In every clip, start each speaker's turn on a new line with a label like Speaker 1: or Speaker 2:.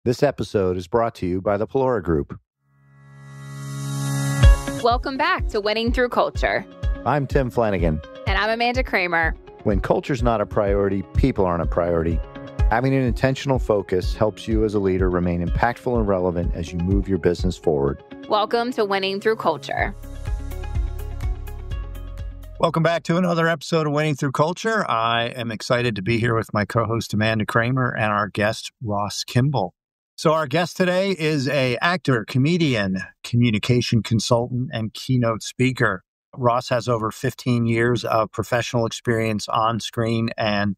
Speaker 1: This episode is brought to you by the Pelora Group.
Speaker 2: Welcome back to Winning Through Culture.
Speaker 1: I'm Tim Flanagan.
Speaker 2: And I'm Amanda Kramer.
Speaker 1: When culture's not a priority, people aren't a priority. Having an intentional focus helps you as a leader remain impactful and relevant as you move your business forward.
Speaker 2: Welcome to Winning Through Culture.
Speaker 3: Welcome back to another episode of Winning Through Culture. I am excited to be here with my co-host Amanda Kramer and our guest Ross Kimball. So our guest today is an actor, comedian, communication consultant, and keynote speaker. Ross has over 15 years of professional experience on screen and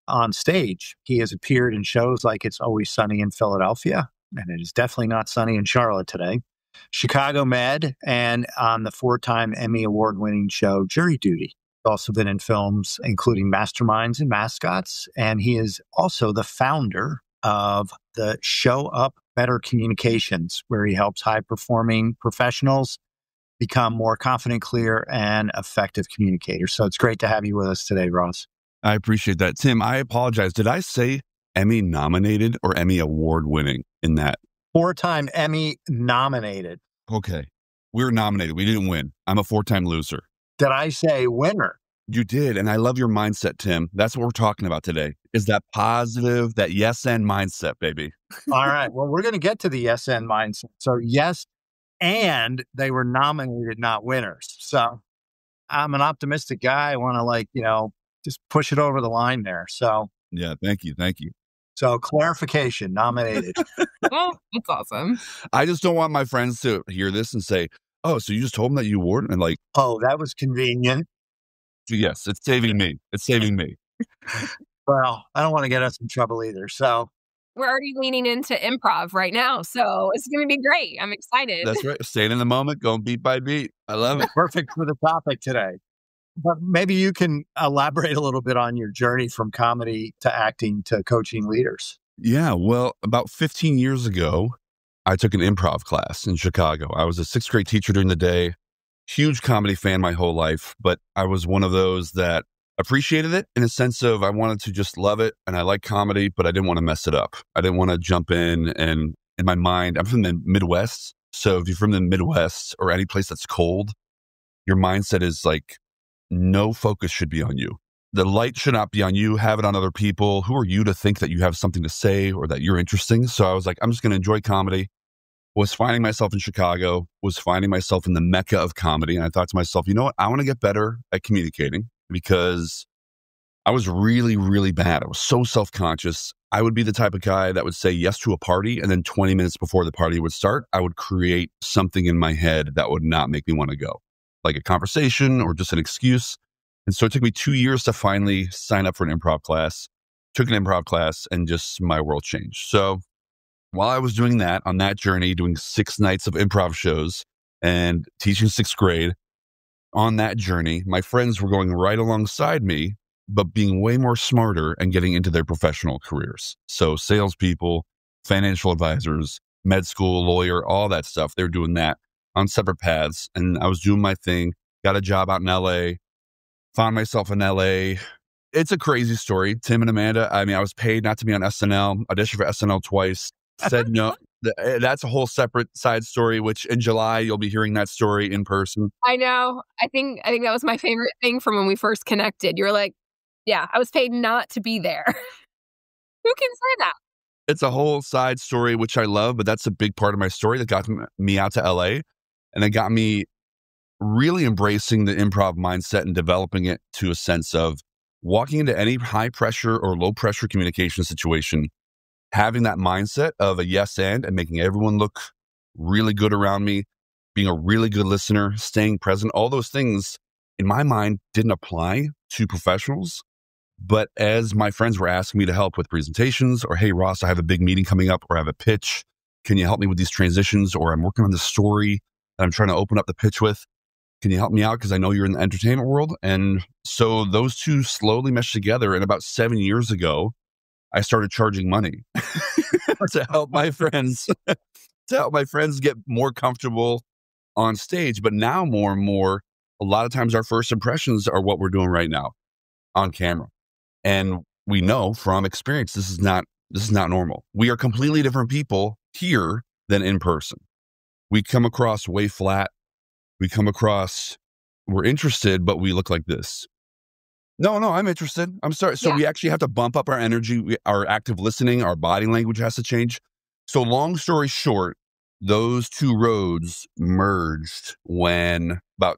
Speaker 3: on stage. He has appeared in shows like It's Always Sunny in Philadelphia, and it is definitely not sunny in Charlotte today, Chicago Med, and on the 4-time Emmy Award-winning show Jury Duty. He's also been in films including Masterminds and Mascots, and he is also the founder of the Show Up Better Communications, where he helps high-performing professionals become more confident, clear, and effective communicators. So it's great to have you with us today, Ross.
Speaker 4: I appreciate that. Tim, I apologize. Did I say Emmy nominated or Emmy award-winning in that?
Speaker 3: 4-time Emmy nominated.
Speaker 4: Okay. We were nominated. We didn't win. I'm a 4-time loser.
Speaker 3: Did I say winner?
Speaker 4: You did, and I love your mindset, Tim. That's what we're talking about today, is that positive, that yes and mindset, baby.
Speaker 3: All right. Well, we're going to get to the yes and mindset. So yes, and they were nominated, not winners. So I'm an optimistic guy. I want to just push it over the line there. So
Speaker 4: yeah, thank you. Thank you.
Speaker 3: So clarification, nominated.
Speaker 2: Oh, that's awesome.
Speaker 4: I just don't want my friends to hear this and say, oh, so you just told them that you won? And
Speaker 3: oh, that was convenient.
Speaker 4: Yes, it's saving me. It's saving me.
Speaker 3: Well, I don't want to get us in trouble either. So
Speaker 5: we're already leaning into improv right now. So it's going to be great. I'm excited.
Speaker 4: That's right. Staying in the moment, going beat by beat. I love it.
Speaker 3: Perfect for the topic today. But maybe you can elaborate a little bit on your journey from comedy to acting to coaching leaders.
Speaker 4: Yeah, well, about 15 years ago, I took an improv class in Chicago. I was a 6th grade teacher during the day, huge comedy fan my whole life, but I was one of those that appreciated it in a sense of I wanted to just love it, and I like comedy, but I didn't want to mess it up. I didn't want to jump in, and in my mind, I'm from the Midwest, so if you're from the Midwest or any place that's cold, your mindset is like, no focus should be on you. The light should not be on you. Have it on other people. Who are you to think that you have something to say or that you're interesting? So I was like, I'm just going to enjoy comedy. Was finding myself in Chicago, was finding myself in the mecca of comedy. And I thought to myself, you know what? I want to get better at communicating because I was really, really bad. I was so self-conscious. I would be the type of guy that would say yes to a party, and then 20 minutes before the party would start, I would create something in my head that would not make me want to go, like a conversation or just an excuse. And so it took me 2 years to finally sign up for an improv class. Took an improv class, and just my world changed. So while I was doing that, on that journey, doing 6 nights of improv shows and teaching 6th grade, on that journey, my friends were going right alongside me, but being way more smarter and getting into their professional careers. So salespeople, financial advisors, med school, lawyer, all that stuff, they were doing that on separate paths. And I was doing my thing, got a job out in LA, found myself in LA. It's a crazy story. Tim and Amanda, I mean, I was paid not to be on SNL, auditioned for SNL twice, said no. That's a whole separate side story, which in July, you'll be hearing that story in person.
Speaker 5: I know. I think that was my favorite thing from when we first connected. You were like, yeah, I was paid not to be there. Who can say that?
Speaker 4: It's a whole side story, which I love, but that's a big part of my story that got me out to LA. And it got me really embracing the improv mindset and developing it to a sense of walking into any high pressure or low pressure communication situation, having that mindset of a yes and making everyone look really good around me, being a really good listener, staying present, all those things in my mind didn't apply to professionals. But as my friends were asking me to help with presentations, or, hey, Ross, I have a big meeting coming up, or I have a pitch. Can you help me with these transitions? Or I'm working on this story that I'm trying to open up the pitch with. Can you help me out? Because I know you're in the entertainment world. And so those two slowly meshed together. And about 7 years ago, I started charging money to help my friends, get more comfortable on stage. But now more and more, a lot of times our first impressions are what we're doing right now on camera. And we know from experience, this is not This is not normal. We are completely different people here than in person. We come across way flat. We're interested, but we look like this. No, I'm interested. I'm sorry. So we actually have to bump up our energy, our active listening, our body language has to change. So long story short, those two roads merged when I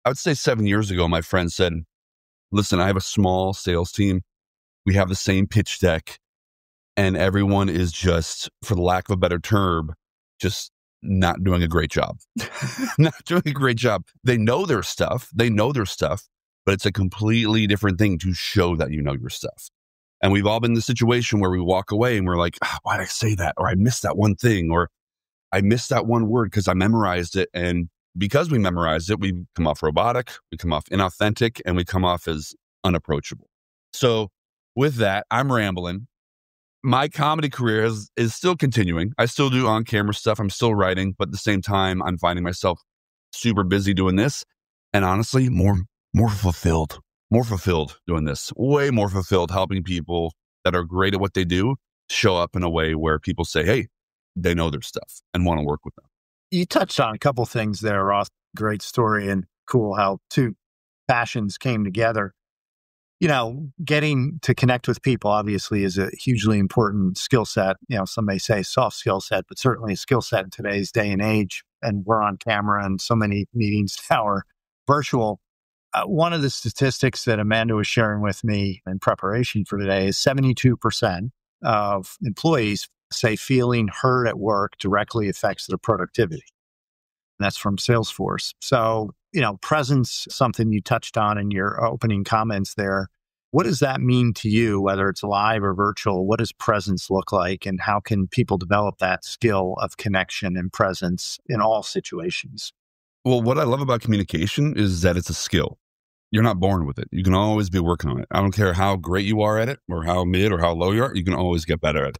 Speaker 4: would say 7 years ago, my friend said, listen, I have a small sales team. We have the same pitch deck and everyone is just, for the lack of a better term, just not doing a great job. Not doing a great job. They know their stuff, but it's a completely different thing to show that you know your stuff. And we've all been in the situation where we walk away and we're like, why did I say that? Or I missed that one thing, or I missed that one word because I memorized it. And because we memorized it, we come off robotic, we come off inauthentic, and we come off as unapproachable. So with that, I'm rambling. My comedy career is still continuing. I still do on-camera stuff. I'm still writing, but at the same time, I'm finding myself super busy doing this. And honestly, more fulfilled doing this. Way more fulfilled helping people that are great at what they do show up in a way where people say, hey, they know their stuff and want to work with them.
Speaker 3: You touched on a couple things there, Ross. Great story and cool how two passions came together. You know, getting to connect with people obviously is a hugely important skill set. You know, some may say soft skill set, but certainly a skill set in today's day and age. And we're on camera and so many meetings now are virtual. One of the statistics that Amanda was sharing with me in preparation for today is 72% of employees say feeling heard at work directly affects their productivity. And that's from Salesforce. So, you know, presence, something you touched on in your opening comments there. What does that mean to you, whether it's live or virtual? What does presence look like? And how can people develop that skill of connection and presence in all situations?
Speaker 4: Well, what I love about communication is that it's a skill. You're not born with it. You can always be working on it. I don't care how great you are at it or how mid or how low you are. You can always get better at it.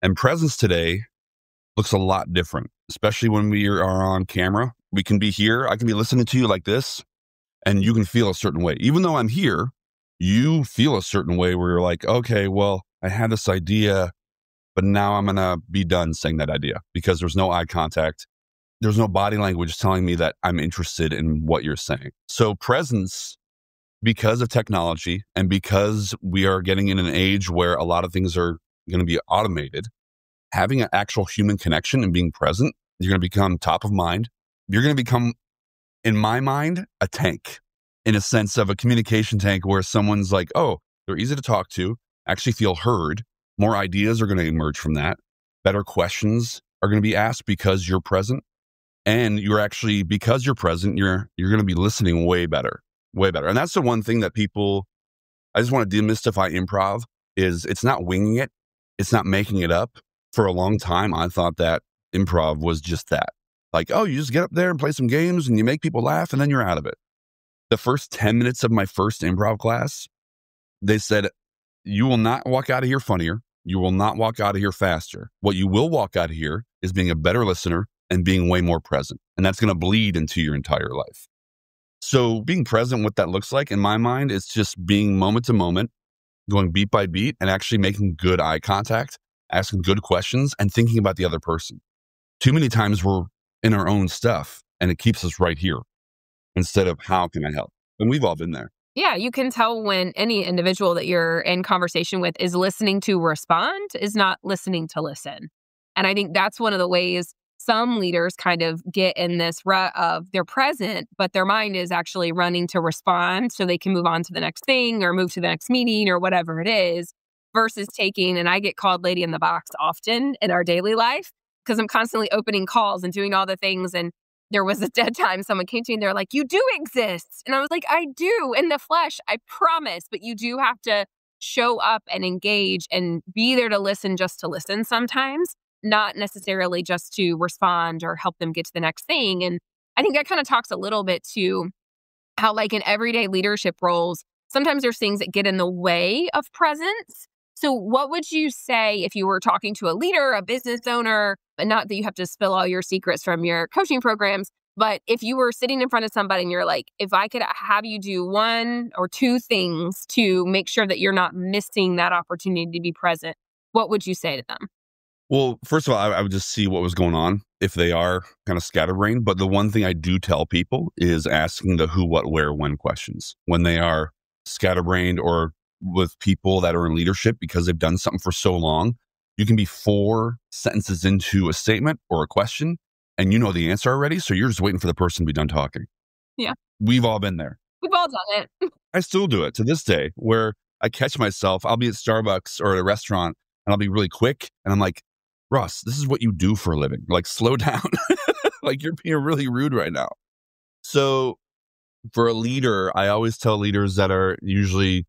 Speaker 4: And presence today looks a lot different, especially when we are on camera. We can be here. I can be listening to you like this, and you can feel a certain way. Even though I'm here, you feel a certain way where you're like, okay, well, I had this idea, but now I'm going to be done saying that idea because there's no eye contact. There's no body language telling me that I'm interested in what you're saying. So presence, because of technology and because we are getting in an age where a lot of things are going to be automated, having an actual human connection and being present, you're going to become top of mind. You're going to become, in my mind, a tank, in a sense of a communication tank where someone's like, oh, they're easy to talk to, actually feel heard. More ideas are going to emerge from that. Better questions are going to be asked because you're present. And you're actually, because you're present, you're going to be listening way better. And that's the one thing that people, I just want to demystify improv, is it's not winging it. It's not making it up. For a long time, I thought that improv was just that. Like, oh, you just get up there and play some games and you make people laugh and then you're out of it. The first 10 minutes of my first improv class, they said, you will not walk out of here funnier. You will not walk out of here faster. What you will walk out of here is being a better listener and being way more present. And that's going to bleed into your entire life. So being present, what that looks like in my mind, is just being moment to moment, going beat by beat and actually making good eye contact, asking good questions and thinking about the other person. Too many times we're in our own stuff and it keeps us right here instead of how can I help? And we've all been there.
Speaker 5: Yeah, you can tell when any individual that you're in conversation with is listening to respond, is not listening to listen. And I think that's one of the ways some leaders kind of get in this rut of they're present, but their mind is actually running to respond so they can move on to the next thing or move to the next meeting or whatever it is, versus taking, and I get called lady in the box often in our daily life because I'm constantly opening calls and doing all the things. And there was a dead time someone came to me and they're like, you do exist. And I was like, I do in the flesh, I promise. But you do have to show up and engage and be there to listen, just to listen sometimes, not necessarily just to respond or help them get to the next thing. And I think that kind of talks a little bit to how, like in everyday leadership roles, sometimes there's things that get in the way of presence. So what would you say if you were talking to a leader, a business owner, and not that you have to spill all your secrets from your coaching programs, but if you were sitting in front of somebody and you're like, if I could have you do one or two things to make sure that you're not missing that opportunity to be present, what would you say to them?
Speaker 4: Well, first of all, I would just see what was going on if they are kind of scatterbrained. But the one thing I do tell people is asking the who, what, where, when questions when they are scatterbrained or with people that are in leadership because they've done something for so long. You can be 4 sentences into a statement or a question and you know the answer already. So you're just waiting for the person to be done talking.
Speaker 5: Yeah.
Speaker 4: We've all been there.
Speaker 5: We've all done it.
Speaker 4: I still do it to this day where I catch myself. I'll be at Starbucks or at a restaurant and I'll be really quick. And I'm like, Ross, this is what you do for a living. Like, slow down. Like, you're being really rude right now. So for a leader, I always tell leaders that are usually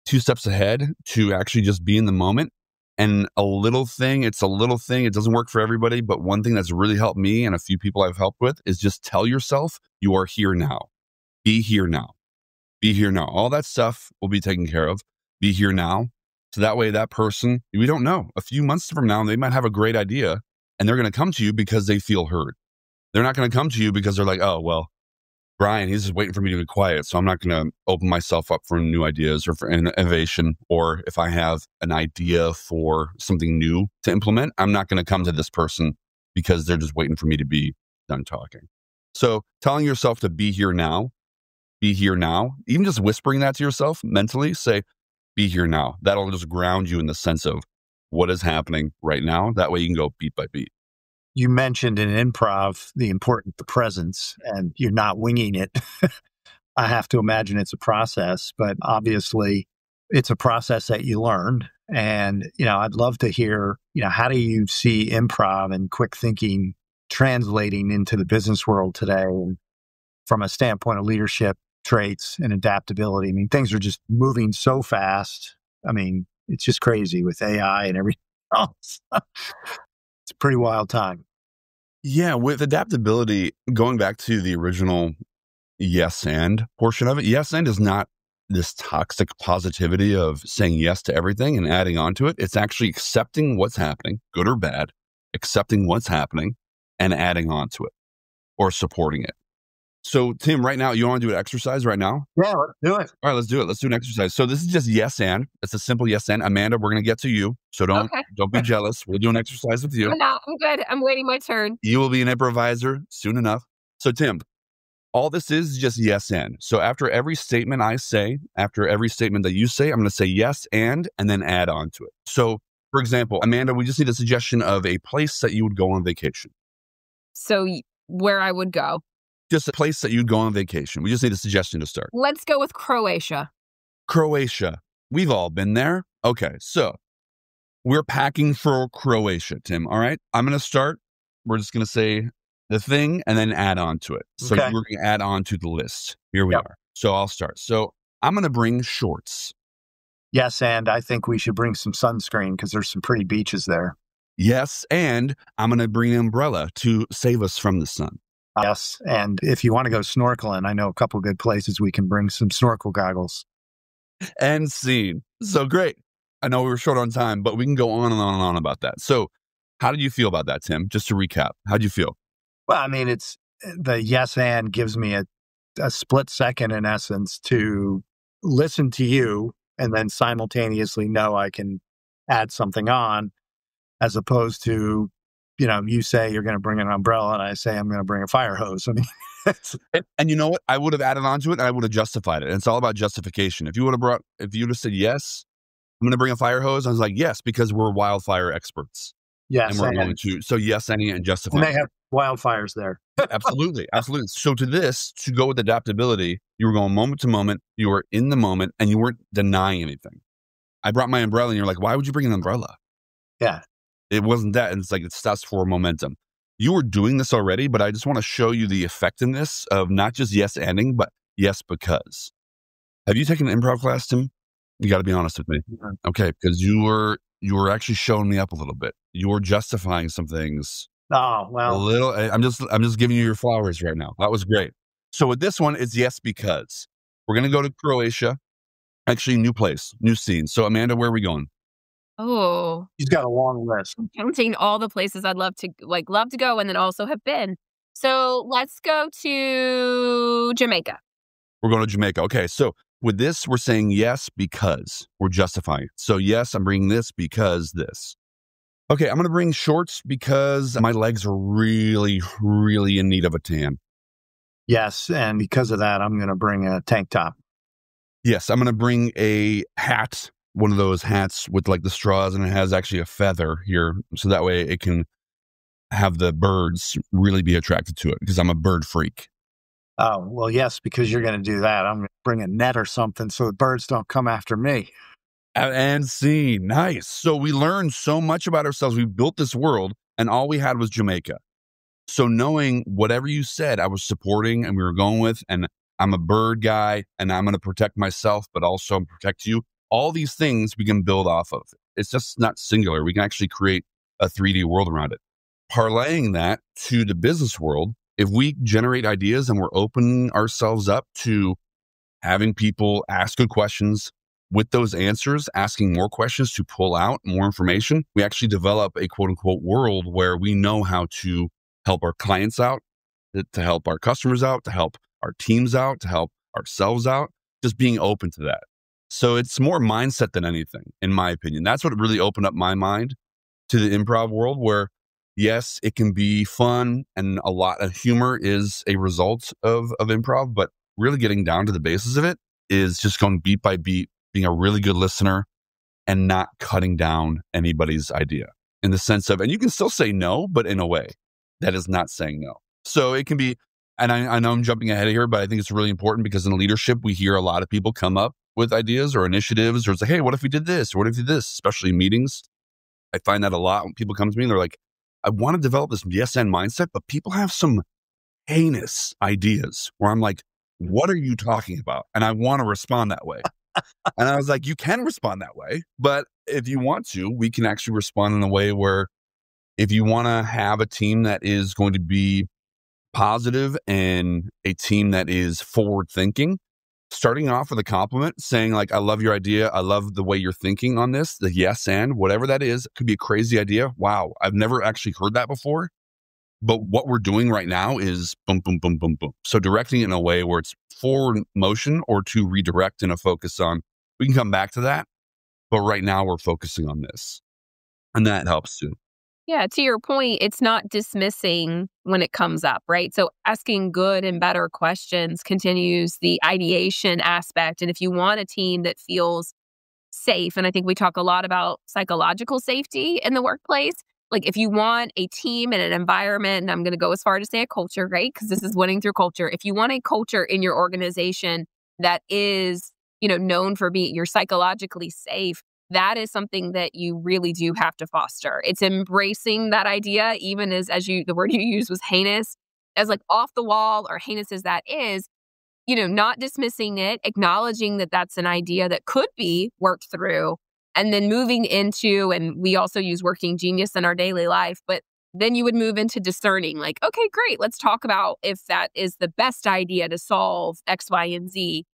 Speaker 4: 2 steps ahead to actually just be in the moment. And it's a little thing. It doesn't work for everybody. But one thing that's really helped me and a few people I've helped with is just tell yourself you are here now. Be here now. Be here now. All that stuff will be taken care of. Be here now. So that way, that person, we don't know. A few months from now, they might have a great idea and they're going to come to you because they feel heard. They're not going to come to you because they're like, oh, well, Brian, he's just waiting for me to be quiet. So I'm not going to open myself up for new ideas or for innovation. Or if I have an idea for something new to implement, I'm not going to come to this person because they're just waiting for me to be done talking. So telling yourself to be here now, even just whispering that to yourself mentally, say, be here now. That'll just ground you in the sense of what is happening right now. That way you can go beat by beat.
Speaker 3: You mentioned in improv the presence, and you're not winging it. I have to imagine it's a process, but obviously it's a process that you learned. And, I'd love to hear, how do you see improv and quick thinking translating into the business world today? And from a standpoint of leadership traits and adaptability, I mean, things are just moving so fast. I mean, it's just crazy with AI and everything else. It's a pretty wild time.
Speaker 4: Yeah, with adaptability, going back to the original yes and portion of it, yes and is not this toxic positivity of saying yes to everything and adding on to it. It's actually accepting what's happening, good or bad, accepting what's happening and adding on to it or supporting it. So, Tim, right now, you want to do an exercise right now?
Speaker 3: Yeah, let's do it.
Speaker 4: All right, let's do it. Let's do an exercise. So this is just yes and. It's a simple yes and. Amanda, we're going to get to you. So don't be jealous. We'll do an exercise with you.
Speaker 5: I'm not. I'm good. I'm waiting my turn.
Speaker 4: You will be an improviser soon enough. So, Tim, all this is just yes and. So after every statement I say, after every statement that you say, I'm going to say yes and then add on to it. So, for example, Amanda, we just need a suggestion of a place that you would go on vacation.
Speaker 5: So where I would go.
Speaker 4: Just a place that you'd go on vacation. We just need a suggestion to start.
Speaker 5: Let's go with Croatia.
Speaker 4: Croatia. We've all been there. Okay, so we're packing for Croatia, Tim. All right, I'm going to start. We're just going to say the thing and then add on to it. So you're going to add on to the list. Here we are. So I'll start. So I'm going to bring shorts.
Speaker 3: Yes, and I think we should bring some sunscreen because there's some pretty beaches there.
Speaker 4: Yes, and I'm going to bring an umbrella to save us from the sun.
Speaker 3: Yes, and if you want to go snorkeling, I know a couple good places we can bring some snorkel goggles.
Speaker 4: And scene. So great. I know we were short on time, but we can go on and on and on about that. So how did you feel about that, Tim? Just to recap, how did you feel?
Speaker 3: Well, I mean, it's the yes and gives me a split second, in essence, to listen to you and then simultaneously know I can add something on, as opposed to, you say you're going to bring an umbrella and I say I'm going to bring a fire hose. I mean,
Speaker 4: and you know what? I would have added on to it and I would have justified it. And it's all about justification. If you would have said, yes, I'm going to bring a fire hose, I was like, yes, because we're wildfire experts.
Speaker 3: Yes.
Speaker 4: And we're going to. So yes, and justify.
Speaker 3: And they have wildfires there.
Speaker 4: Absolutely. Absolutely. So to go with adaptability, you were going moment to moment, you were in the moment and you weren't denying anything. I brought my umbrella and you're like, why would you bring an umbrella?
Speaker 3: Yeah.
Speaker 4: It wasn't that. And it's like, that's for momentum. You were doing this already, but I just want to show you the effectiveness of not just yes anding, but yes because. Have you taken an improv class, Tim? You got to be honest with me.
Speaker 3: Mm-hmm.
Speaker 4: Okay. Because you were actually showing me up a little bit. You were justifying some things.
Speaker 3: Oh, well.
Speaker 4: A little. I'm just giving you your flowers right now. That was great. So with this one, it's yes because. We're going to go to Croatia. Actually, new place, new scene. So Amanda, where are we going?
Speaker 5: Oh,
Speaker 3: She's got a long list.
Speaker 5: I'm counting all the places I'd love to go and then also have been. So let's go to Jamaica.
Speaker 4: We're going to Jamaica. Okay. So With this, we're saying yes because we're justifying it. So yes, I'm bringing this because this. Okay, I'm going to bring shorts because my legs are really, really in need of a tan.
Speaker 3: Yes, and because of that, I'm going to bring a tank top.
Speaker 4: Yes, I'm going to bring a hat, one of those hats with like the straws, and it has actually a feather here. So that way it can have the birds really be attracted to it because I'm a bird freak.
Speaker 3: Oh, well, yes, because you're going to do that. I'm going to bring a net or something so the birds don't come after me.
Speaker 4: And see, nice. So we learned so much about ourselves. We built this world and all we had was Jamaica. So knowing whatever you said, I was supporting and we were going with, and I'm a bird guy and I'm going to protect myself, but also protect you. All these things we can build off of. It's just not singular. We can actually create a 3D world around it. Parlaying that to the business world, if we generate ideas and we're opening ourselves up to having people ask good questions, with those answers, asking more questions to pull out more information, we actually develop a quote unquote world where we know how to help our clients out, to help our customers out, to help our teams out, to help ourselves out, just being open to that. So it's more mindset than anything, in my opinion. That's what really opened up my mind to the improv world where, yes, it can be fun and a lot of humor is a result of improv, but really getting down to the basis of it is just going beat by beat, being a really good listener and not cutting down anybody's idea in the sense of, and you can still say no, but in a way that is not saying no. So it can be, and I know I'm jumping ahead of here, but I think it's really important because in leadership, we hear a lot of people come up with ideas or initiatives, or it's like, hey, what if we did this? Or what if we did this? Especially in meetings. I find that a lot when people come to me and they're like, I want to develop this yes and mindset, but people have some heinous ideas where I'm like, what are you talking about? And I want to respond that way. And I was like, you can respond that way, but if you want to, we can actually respond in a way where if you want to have a team that is going to be positive and a team that is forward thinking, starting off with a compliment, saying like, I love your idea. I love the way you're thinking on this, the yes and whatever that is. It could be a crazy idea. Wow, I've never actually heard that before. But what we're doing right now is boom, boom, boom, boom, boom. So directing it in a way where it's forward motion or to redirect and a focus on, we can come back to that. But right now we're focusing on this. And that helps too.
Speaker 5: Yeah, to your point, it's not dismissing when it comes up, right? So asking good and better questions continues the ideation aspect. And if you want a team that feels safe, and I think we talk a lot about psychological safety in the workplace, like if you want a team and an environment, and I'm going to go as far to say a culture, right? Because this is winning through culture. If you want a culture in your organization that is, known for being you're psychologically safe, that is something that you really do have to foster. It's embracing that idea, even as the word you used was heinous, as like off the wall or heinous as that is, not dismissing it, acknowledging that that's an idea that could be worked through, and then moving into, and we also use working genius in our daily life, but then you would move into discerning, like, okay, great, let's talk about if that is the best idea to solve X, Y, and Z,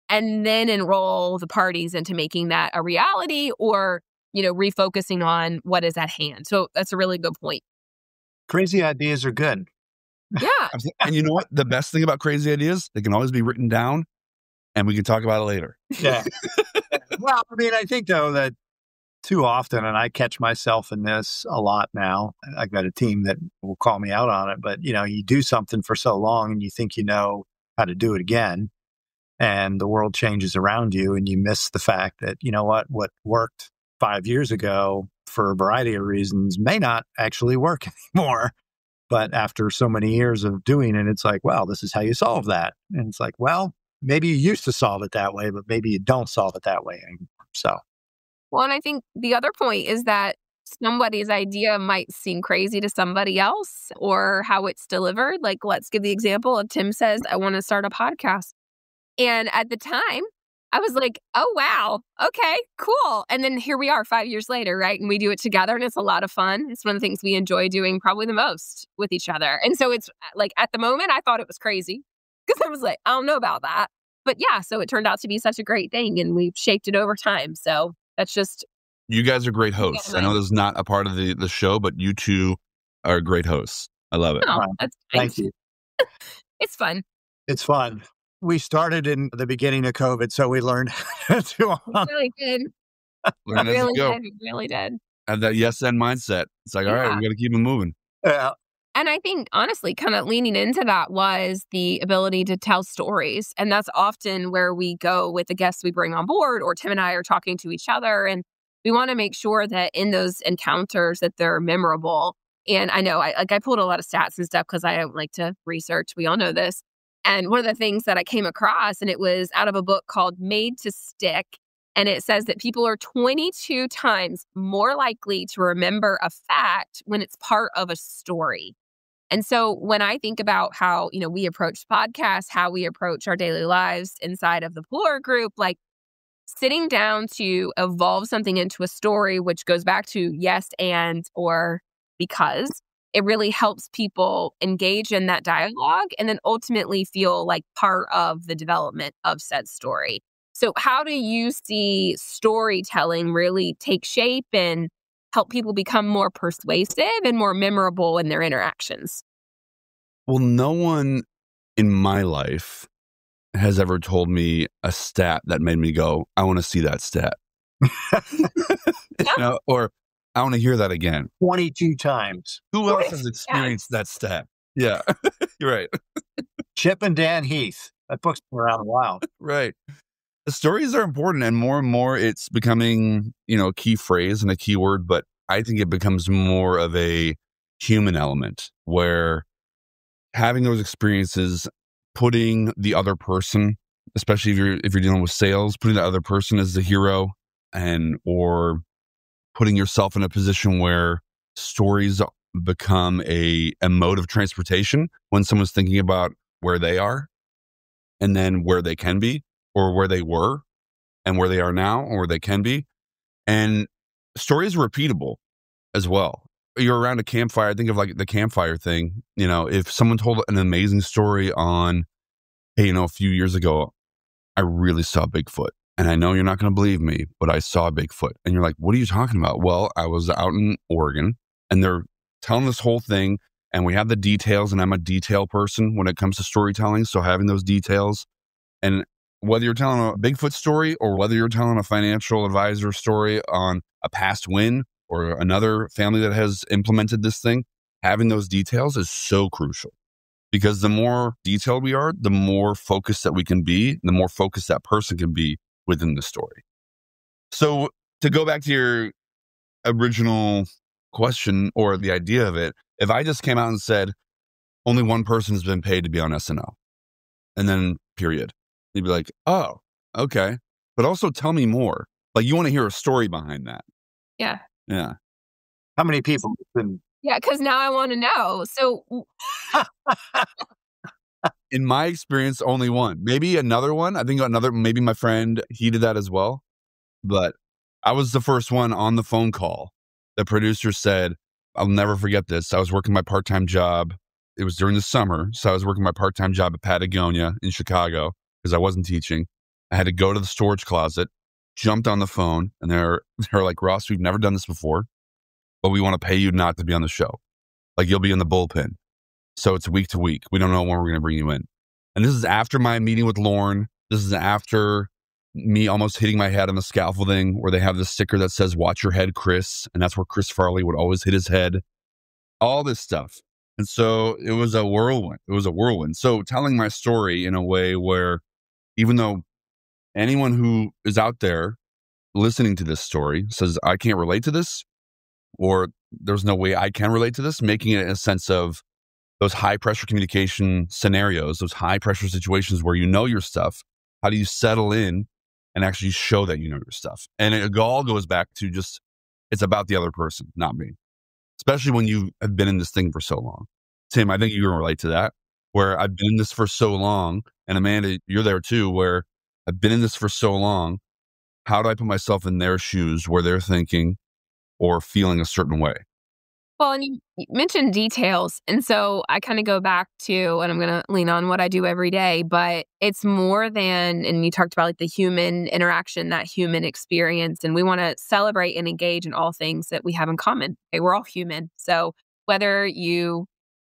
Speaker 5: and then enroll the parties into making that a reality or, refocusing on what is at hand. So that's a really good point.
Speaker 3: Crazy ideas are good.
Speaker 5: Yeah.
Speaker 4: And you know what? The best thing about crazy ideas, they can always be written down and we can talk about it later.
Speaker 3: Yeah. Well, I mean, I think, though, that too often, and I catch myself in this a lot now, I've got a team that will call me out on it, but, you do something for so long and you think you know how to do it again, and the world changes around you and you miss the fact that, what worked 5 years ago for a variety of reasons may not actually work anymore. But after so many years of doing it, it's like, well, this is how you solve that. And it's like, well, maybe you used to solve it that way, but maybe you don't solve it that way anymore. So,
Speaker 5: well, and I think the other point is that somebody's idea might seem crazy to somebody else or how it's delivered. Like, let's give the example of Tim says, I want to start a podcast. And at the time, I was like, oh, wow. Okay, cool. And then here we are 5 years later, right? And we do it together and it's a lot of fun. It's one of the things we enjoy doing probably the most with each other. And so it's like at the moment, I thought it was crazy because I was like, I don't know about that. But yeah, so it turned out to be such a great thing and we've shaped it over time. So that's just.
Speaker 4: You guys are great hosts. I know this is not a part of the show, but you two are great hosts. I love it.
Speaker 5: Oh, that's
Speaker 3: Thank you.
Speaker 5: It's fun.
Speaker 3: It's fun. We started in the beginning of COVID, so we learned to.
Speaker 5: We really did.
Speaker 4: Learn as you go.
Speaker 5: We really did.
Speaker 4: Have that yes and mindset. It's like, all right, we got to keep it moving.
Speaker 3: Yeah.
Speaker 5: And I think, honestly, kind of leaning into that was the ability to tell stories. And that's often where we go with the guests we bring on board, or Tim and I are talking to each other. And we want to make sure that in those encounters that they're memorable. And I know I pulled a lot of stats and stuff because I don't like to research. We all know this. And one of the things that I came across, and it was out of a book called Made to Stick. And it says that people are 22 times more likely to remember a fact when it's part of a story. And so when I think about how, we approach podcasts, how we approach our daily lives inside of the Polar Group, like sitting down to evolve something into a story, which goes back to yes and or because, it really helps people engage in that dialogue and then ultimately feel like part of the development of said story. So how do you see storytelling really take shape and help people become more persuasive and more memorable in their interactions?
Speaker 4: Well, no one in my life has ever told me a stat that made me go, I want to see that stat. Or I want to hear that again.
Speaker 3: 22 times.
Speaker 4: Who else has experienced that stat? Yeah, you're right.
Speaker 3: Chip and Dan Heath. That book's been around a while.
Speaker 4: Right. The stories are important, and more it's becoming, a key phrase and a key word, but I think it becomes more of a human element where having those experiences, putting the other person, especially if you're dealing with sales, putting the other person as the hero or putting yourself in a position where stories become a mode of transportation when someone's thinking about where they are and then where they can be, or where they were and where they are now, or where they can be. And stories are repeatable as well. You're around a campfire. Think of like the campfire thing. If someone told an amazing story on, hey, a few years ago, I really saw Bigfoot. And I know you're not going to believe me, but I saw Bigfoot. And you're like, what are you talking about? Well, I was out in Oregon and they're telling this whole thing and we have the details, and I'm a detail person when it comes to storytelling. So having those details, and whether you're telling a Bigfoot story or whether you're telling a financial advisor story on a past win or another family that has implemented this thing, having those details is so crucial, because the more detailed we are, the more focused that we can be, the more focused that person can be within the story. So to go back to your original question or the idea of it, if I just came out and said, only one person has been paid to be on SNL, and then period, you'd be like, oh, okay. But also tell me more. Like, you want to hear a story behind that.
Speaker 5: Yeah.
Speaker 4: Yeah.
Speaker 3: How many people have been?
Speaker 5: Yeah, because now I want to know. So
Speaker 4: in my experience, only one. Maybe another one. I think maybe my friend, he did that as well. But I was the first one on the phone call. The producer said, I'll never forget this. I was working my part-time job. It was during the summer. So I was working my part-time job at Patagonia in Chicago because I wasn't teaching. I had to go to the storage closet, jumped on the phone, and they're like, Ross, we've never done this before, but we want to pay you not to be on the show. Like, you'll be in the bullpen. So it's week to week. We don't know when we're going to bring you in. And this is after my meeting with Lauren. This is after me almost hitting my head on the scaffolding where they have this sticker that says, watch your head, Chris. And that's where Chris Farley would always hit his head. All this stuff. And so it was a whirlwind. So telling my story in a way where, even though anyone who is out there listening to this story says, I can't relate to this, or there's no way I can relate to this, making it a sense of those high pressure communication scenarios, those high pressure situations where you know your stuff. How do you settle in and actually show that you know your stuff? And it all goes back to just, it's about the other person, not me. Especially when you have been in this thing for so long. Tim, I think you can relate to that, where I've been in this for so long. And Amanda, you're there too, where I've been in this for so long. How do I put myself in their shoes where they're thinking or feeling a certain way?
Speaker 5: Well, and you mentioned details. And so I kind of go back to, and I'm going to lean on what I do every day, but it's more than, and you talked about like the human interaction, that human experience. And we want to celebrate and engage in all things that we have in common. Okay, we're all human. So whether you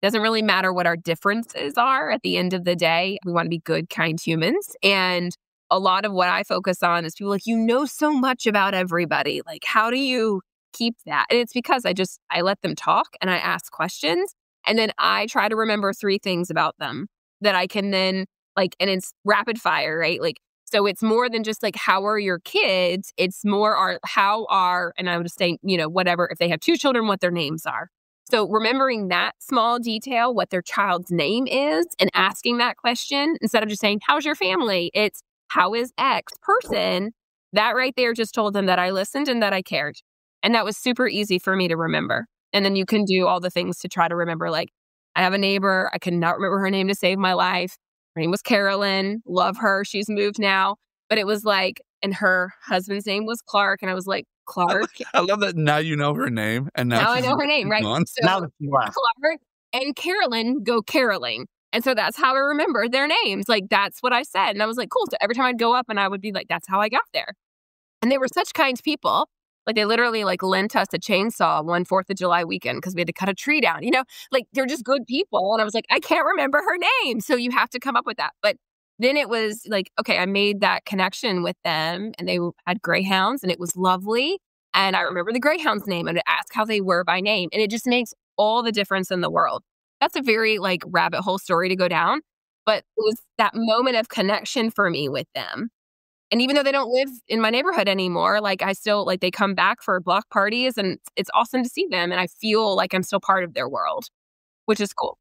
Speaker 5: Doesn't really matter what our differences are at the end of the day. We want to be good, kind humans. And a lot of what I focus on is people like, you know so much about everybody. Like, how do you keep that? And it's because I let them talk and I ask questions. And then I try to remember 3 things about them that I can then and it's rapid fire, right? Like, so it's more than just like, how are your kids? It's more and I would just say, whatever, if they have 2 children, what their names are. So remembering that small detail, what their child's name is, and asking that question instead of just saying, how's your family? It's, how is X person? That right there just told them that I listened and that I cared. And that was super easy for me to remember. And then you can do all the things to try to remember. Like, I have a neighbor. I could not remember her name to save my life. Her name was Carolyn. Love her. She's moved now. But it was like, and her husband's name was Clark. And I was like, Clark.
Speaker 4: I love that now you know her name. And
Speaker 5: now I know her name, right?
Speaker 4: So
Speaker 3: now that you are.
Speaker 5: Clark and Carolyn go caroling. And so that's how I remembered their names. Like, that's what I said. And I was like, cool. So every time I'd go up and I would be like, that's how I got there. And they were such kind people. Like, they literally lent us a chainsaw one 4th of July weekend because we had to cut a tree down. They're just good people. And I was like, I can't remember her name. So you have to come up with that. But then it was like, okay, I made that connection with them and they had greyhounds and it was lovely. And I remember the greyhound's name and I'd ask how they were by name. And it just makes all the difference in the world. That's a very rabbit hole story to go down. But it was that moment of connection for me with them. And even though they don't live in my neighborhood anymore, I still, they come back for block parties and it's awesome to see them. And I feel like I'm still part of their world, which is cool.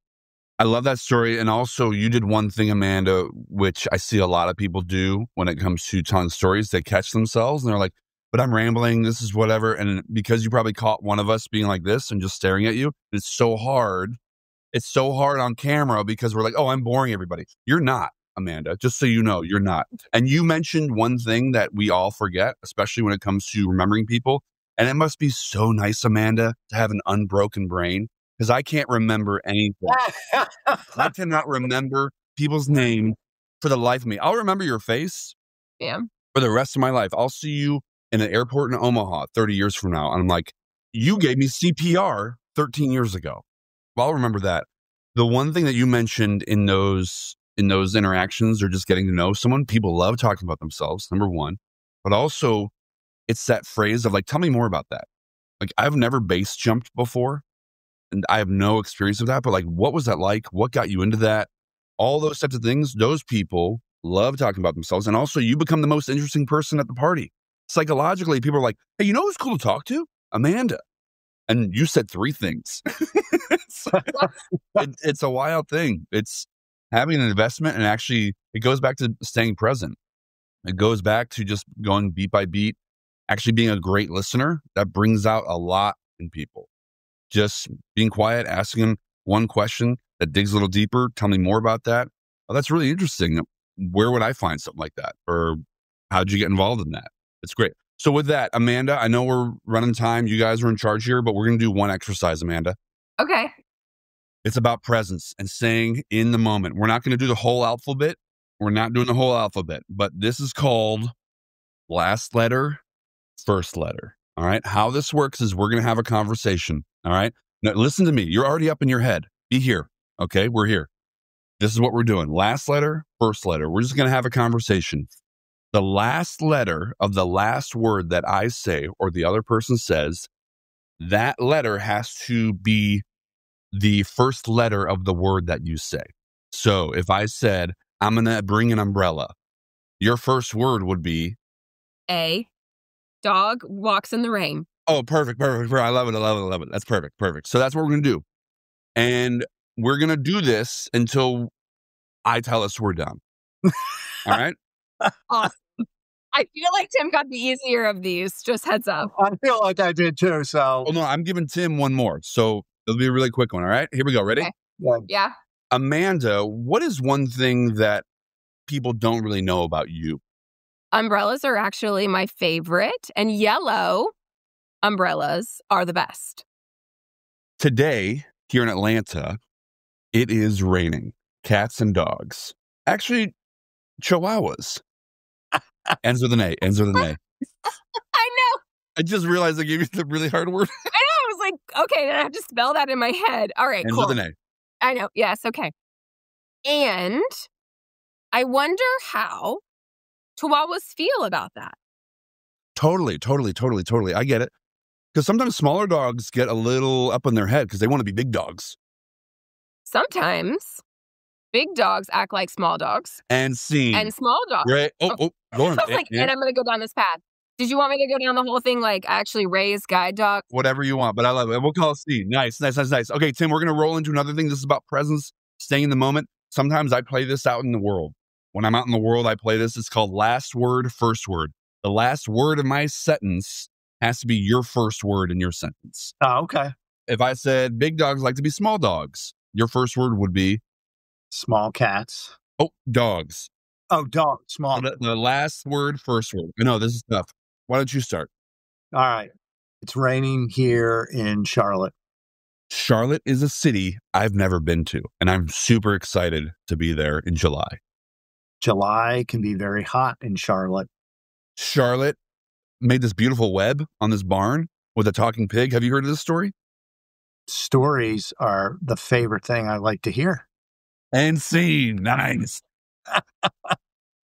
Speaker 4: I love that story. And also, you did one thing, Amanda, which I see a lot of people do when it comes to telling stories. They catch themselves and they're like, but I'm rambling. This is whatever. And because you probably caught one of us being like this and just staring at you, it's so hard. It's so hard on camera because we're like, oh, I'm boring everybody. You're not, Amanda. Just so you know, you're not. And you mentioned one thing that we all forget, especially when it comes to remembering people. And it must be so nice, Amanda, to have an unbroken brain. Because I can't remember anything. I cannot remember people's name for the life of me. I'll remember your face for the rest of my life. I'll see you in an airport in Omaha 30 years from now. And I'm like, you gave me CPR 13 years ago. Well, I'll remember that. The one thing that you mentioned in those interactions or just getting to know someone, people love talking about themselves, number one. But also, it's that phrase of tell me more about that. I've never base jumped before. And I have no experience of that, but what was that like? What got you into that? All those types of things, those people love talking about themselves. And also you become the most interesting person at the party. Psychologically, people are like, hey, you know who's cool to talk to? Amanda. And you said 3 things. It's a wild thing. It's having an investment and actually it goes back to staying present. It goes back to just going beat by beat, actually being a great listener. That brings out a lot in people. Just being quiet, asking them one question that digs a little deeper. Tell me more about that. Oh, that's really interesting. Where would I find something like that? Or how'd you get involved in that? It's great. So with that, Amanda, I know we're running time. You guys are in charge here, but we're going to do one exercise, Amanda.
Speaker 5: Okay.
Speaker 4: It's about presence and staying in the moment. We're not going to do the whole alphabet. We're not doing the whole alphabet, but this is called last letter, first letter. All right. How this works is we're going to have a conversation. All right. Now, listen to me. You're already up in your head. Be here. Okay. We're here. This is what we're doing. Last letter, first letter. We're just going to have a conversation. The last letter of the last word that I say or the other person says, that letter has to be the first letter of the word that you say. So if I said, I'm going to bring an umbrella, your first word would be
Speaker 5: A. Dog walks in the rain.
Speaker 4: Oh, perfect. I love it. That's perfect. So that's what we're going to do. And we're going to do this until I tell us we're done. All right?
Speaker 5: Awesome. I feel like Tim got the easier of these. Just heads up.
Speaker 3: I feel like I did too. So,
Speaker 4: Oh, no, I'm giving Tim one more. So it'll be a really quick one. All right? Here we go. Ready?
Speaker 5: Okay. Yeah.
Speaker 4: Amanda, what is one thing that people don't really know about you?
Speaker 5: Umbrellas are actually my favorite, and yellow umbrellas are the best.
Speaker 4: Today, here in Atlanta, it is raining. Cats and dogs. Actually, chihuahuas. Ends with an A.
Speaker 5: I know.
Speaker 4: I just realized I gave you the really hard word.
Speaker 5: I know. I was like, okay, then I have to spell that in my head. All right,
Speaker 4: Ends
Speaker 5: cool.
Speaker 4: with an A.
Speaker 5: I know. Yes. Okay. And I wonder how Chihuahuas feel about that.
Speaker 4: Totally. I get it. Because sometimes smaller dogs get a little up in their head because they want to be big dogs.
Speaker 5: Sometimes big dogs act like small dogs.
Speaker 4: And scene.
Speaker 5: And small dogs.
Speaker 4: Right. Oh, go on.
Speaker 5: I was like, and I'm going to go down this path. Did you want me to go down the whole thing, like actually raise guide dogs?
Speaker 4: Whatever you want, but I love it. We'll call it scene. Nice. Okay, Tim, we're going to roll into another thing. This is about presence, staying in the moment. Sometimes I play this out in the world. When I'm out in the world, I play this. It's called last word, first word. The last word of my sentence has to be your first word in your sentence.
Speaker 3: Oh, okay.
Speaker 4: If I said big dogs like to be small dogs, your first word would be?
Speaker 3: Small cats.
Speaker 4: Oh, dogs.
Speaker 3: Oh, dog. Small.
Speaker 4: The last word, first word. I know, this is tough. Why don't you start?
Speaker 3: All right. It's raining here in Charlotte.
Speaker 4: Charlotte is a city I've never been to, and I'm super excited to be there in July.
Speaker 3: July can be very hot in Charlotte.
Speaker 4: Charlotte made this beautiful web on this barn with a talking pig. Have you heard of this story?
Speaker 3: Stories are the favorite thing I like to hear.
Speaker 4: And scene. Nice.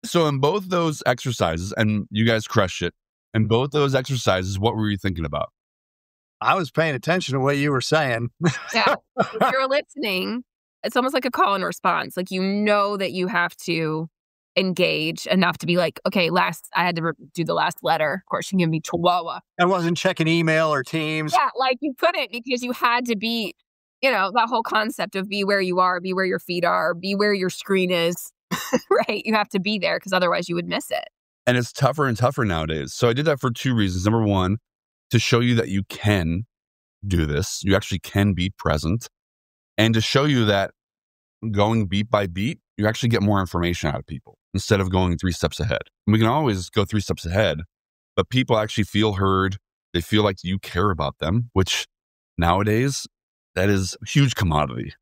Speaker 4: So in both those exercises, and you guys crushed it, in both those exercises, what were you thinking about?
Speaker 3: I was paying attention to what you were saying.
Speaker 5: Yeah. If you're listening, it's almost like a call and response. Like, you know that you have to engage enough to be like, okay, I had to do the last letter. Of course, you can give me Chihuahua.
Speaker 3: I wasn't checking email or Teams.
Speaker 5: Yeah, like you couldn't, because you had to be, that whole concept of be where you are, be where your feet are, be where your screen is, right? You have to be there because otherwise you would miss it.
Speaker 4: And it's tougher and tougher nowadays. So I did that for two reasons. Number one, to show you that you can do this. You actually can be present. And to show you that going beat by beat, you actually get more information out of people instead of going 3 steps ahead. And we can always go 3 steps ahead, but people actually feel heard. They feel like you care about them, which nowadays, that is a huge commodity.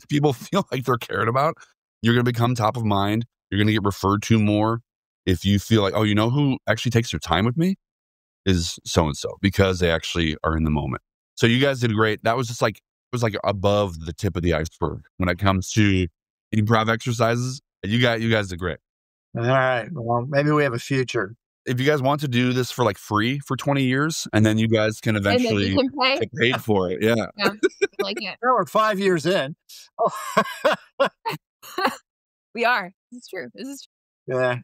Speaker 4: People feel like they're cared about. You're going to become top of mind. You're going to get referred to more. If you feel like, oh, you know who actually takes their time with me is so-and-so, because they actually are in the moment. So you guys did great. That was just like, it was like above the tip of the iceberg when it comes to improv exercises. You guys did great.
Speaker 3: All right. Well, maybe we have a future.
Speaker 4: If you guys want to do this for like free for 20 years, and then you guys can eventually get paid for it. Yeah.
Speaker 5: Yeah, like it.
Speaker 3: Well, we're 5 years in. Oh.
Speaker 5: We are. This is true.
Speaker 3: Yeah.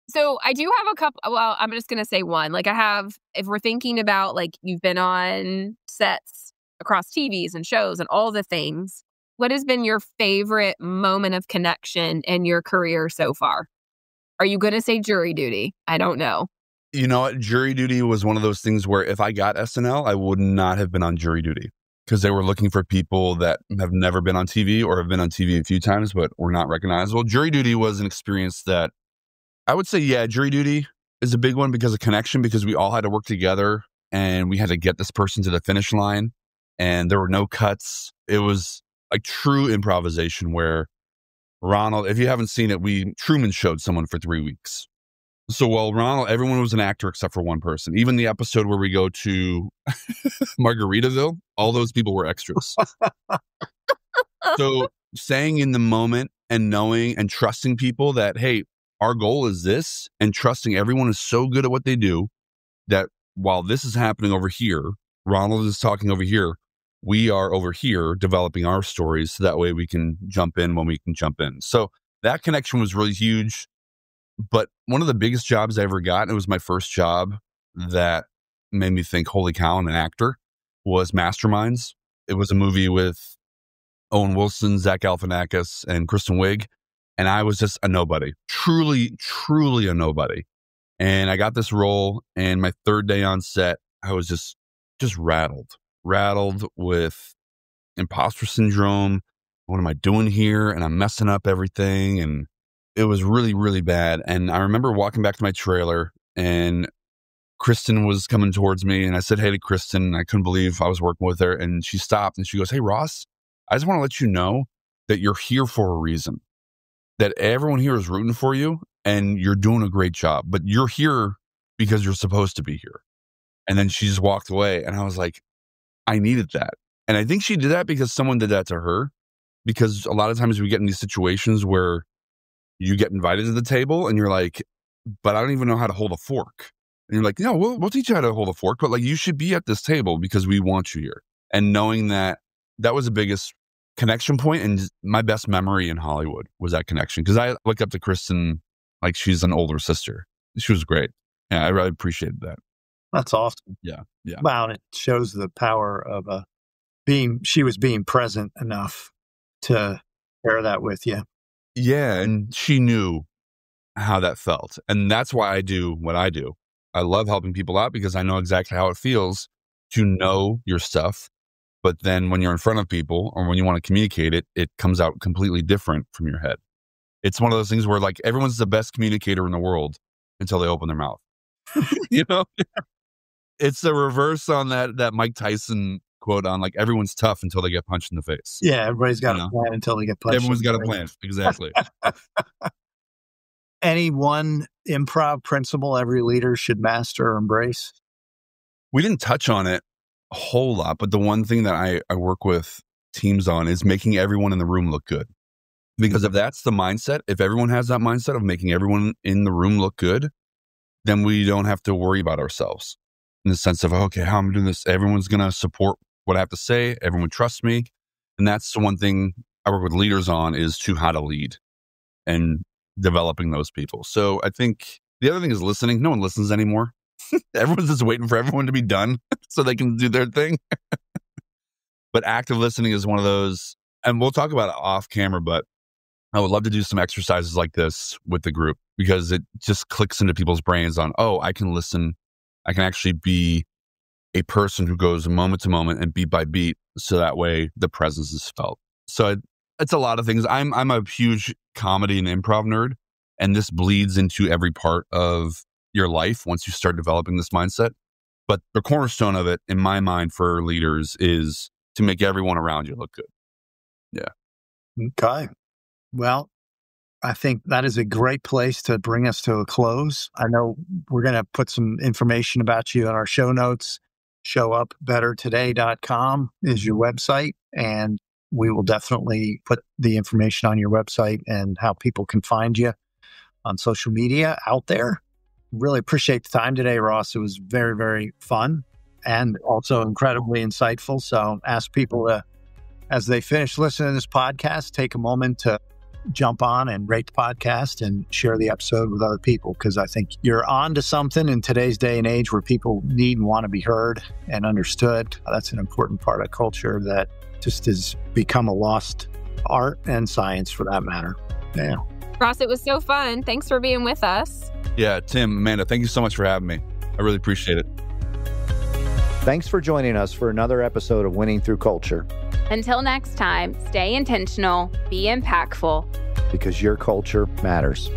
Speaker 5: So I do have a couple. Well, I'm just going to say one. Like, I have, if we're thinking about, like, you've been on sets across TVs and shows and all the things, what has been your favorite moment of connection in your career so far? Are you going to say jury duty? I don't know.
Speaker 4: You know what? Jury duty was one of those things where if I got SNL, I would not have been on jury duty, because they were looking for people that have never been on TV or have been on TV a few times but were not recognizable. Jury duty was an experience that I would say, yeah, jury duty is a big one because of connection, because we all had to work together and we had to get this person to the finish line, and there were no cuts. It was like true improvisation where Ronald, if you haven't seen it, Truman showed someone for 3 weeks. So while Ronald, everyone was an actor except for one person. Even the episode where we go to Margaritaville, all those people were extras. So staying in the moment and knowing and trusting people that, hey, our goal is this, and trusting everyone is so good at what they do that while this is happening over here, Ronald is talking over here, we are over here developing our stories so that way we can jump in when we can jump in. So that connection was really huge. But one of the biggest jobs I ever got, and it was my first job that made me think, holy cow, I'm an actor, was Masterminds. It was a movie with Owen Wilson, Zach Galifianakis, and Kristen Wiig. And I was just a nobody, truly, truly a nobody. And I got this role, and my third day on set, I was just rattled with imposter syndrome. What am I doing here? And I'm messing up everything. And it was really, really bad. And I remember walking back to my trailer, and Kristen was coming towards me, and I said, hey to Kristen. I couldn't believe I was working with her. And she stopped and she goes, hey, Ross, I just want to let you know that you're here for a reason. That everyone here is rooting for you and you're doing a great job, but you're here because you're supposed to be here. And then she just walked away, and I was like, I needed that. And I think she did that because someone did that to her. because a lot of times we get in these situations where you get invited to the table and you're like, but I don't even know how to hold a fork. And you're like, no, we'll teach you how to hold a fork, but like you should be at this table because we want you here. And knowing that was the biggest connection point, and my best memory in Hollywood was that connection, because I look up to Kristen like she's an older sister. She was great. Yeah, I really appreciated that.
Speaker 3: That's awesome.
Speaker 4: Yeah.
Speaker 3: Wow, and it shows the power of she was being present enough to share that with you.
Speaker 4: Yeah, and she knew how that felt. And that's why I do what I do. I love helping people out because I know exactly how it feels to know your stuff. But then when you're in front of people or when you want to communicate it, it comes out completely different from your head. It's one of those things where like everyone's the best communicator in the world until they open their mouth. You know? It's the reverse on that Mike Tyson quote on like everyone's tough until they get punched in the face.
Speaker 3: Yeah, everybody's got a plan until they get punched.
Speaker 4: Everyone's got a plan. Exactly.
Speaker 3: Any one improv principle every leader should master or embrace?
Speaker 4: We didn't touch on it a whole lot, but the one thing that I work with teams on is making everyone in the room look good. Because if that's the mindset, if everyone has that mindset of making everyone in the room look good, then we don't have to worry about ourselves in the sense of, okay, how am I doing this? Everyone's going to support what I have to say. Everyone trusts me. And that's the one thing I work with leaders on, is to how to lead and developing those people. So I think the other thing is listening. No one listens anymore. Everyone's just waiting for everyone to be done so they can do their thing. But active listening is one of those, and we'll talk about it off camera, but I would love to do some exercises like this with the group, because it just clicks into people's brains on, oh, I can listen. I can actually be a person who goes moment to moment and beat by beat. So that way the presence is felt. So it's a lot of things. I'm a huge comedy and improv nerd, and this bleeds into every part of your life once you start developing this mindset. But the cornerstone of it, in my mind, for leaders is to make everyone around you look good. Yeah.
Speaker 3: Okay. Well, I think that is a great place to bring us to a close. I know we're going to put some information about you in our show notes. Showupbettertoday.com is your website, and we will definitely put the information on your website and how people can find you on social media out there. Really appreciate the time today, Ross. It was very, very fun and also incredibly insightful. So ask people to, as they finish listening to this podcast, take a moment to jump on and rate the podcast and share the episode with other people, because I think you're on to something in today's day and age where people need and want to be heard and understood. That's an important part of culture that just has become a lost art and science, for that matter. Yeah.
Speaker 5: Ross, it was so fun. Thanks for being with us.
Speaker 4: Yeah, Tim, Amanda, thank you so much for having me. I really appreciate it.
Speaker 1: Thanks for joining us for another episode of Winning Through Culture.
Speaker 2: Until next time, stay intentional, be impactful,
Speaker 1: Because your culture matters.